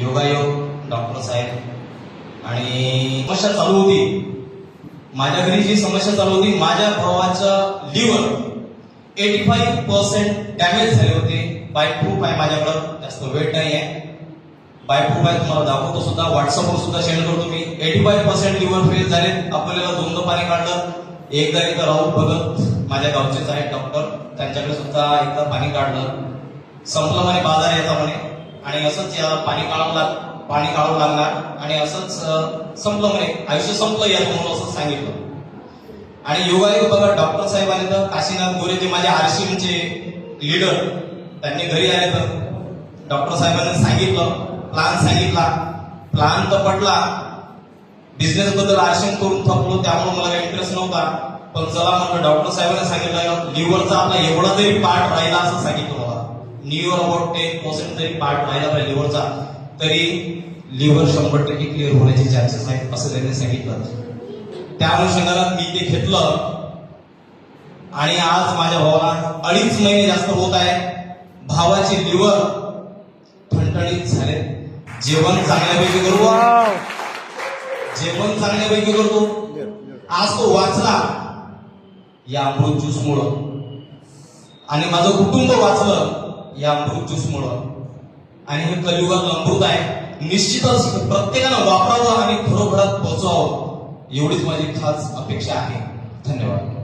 योगायोग डॉक्टर साहेब आणि समस्या चालू होती. माझ्या घरी जी समस्या चालू होती, माझ्या भावाचं लिव्हर 85% डॅमेज झाले होते. बाय प्रूफ आहे माझ्याकडं, जास्त वेट नाही आहे, बाय प्रूफ आहे, तुम्हाला दाखवतो सुद्धा, व्हॉट्सअपवर सुद्धा शेअर करतो मी. 85% लिव्हर फेल झाले. आपल्याला दोनदा पाणी काढलं. एकदा इथं राहुल भगत माझ्या गावचेच आहेत डॉक्टर, त्यांच्याकडे सुद्धा एकदा पाणी काढलं. संपलं म्हणे, बाजार येता म्हणे, आणि असंच पाणी काढावं लागणार आणि असंच संपलं म्हणे, आयुष्य संपलं याचं म्हणून असं सांगितलं. आणि योगायोग बघा, डॉक्टर साहेब आले तर काशीनाथ गोरे जे माझे आरसीएमचे लीडर, त्यांनी घरी आले तर डॉक्टर साहेबांनी सांगितलं, प्लान सांगितला. प्लान तर पटला. बिझनेस बद्दल आरसीएम करून थकलो, त्यामुळे मला काही इंटरेस्ट नव्हता. पण चला म्हटलं, डॉक्टर साहेबांनी सांगितलं लिव्हरचा आपला एवढा जरी पार्ट राहिला असं सांगितलं मला, नियर अबाउट 10% जरी पार्ट राहिला पाहिजे लिव्हरचा, तरी लिव्हर 100% क्लिअर होण्याचे चान्सेस आहेत असं त्यांनी सांगितलं. त्या अनुषंगाने मी ते घेतलं आणि आज माझ्या भावाला 2.5 महिने जास्त होत आहे. भावाचे लिव्हर ठणठणीत झाले. जेवण चांगल्यापैकी करतो, जेवण चांगल्यापैकी करतो. आज तो वाचला या अमृत ज्यूस मुळे, आणि माझं कुटुंब वाचलं या अमृत ज्यूस मुळे. आणि हे कलियुगात अमृत आहे. निश्चितच प्रत्येकानं वापरावं आणि घरोघरात पोहोचवावं, एवढीच माझी खास अपेक्षा आहे. धन्यवाद.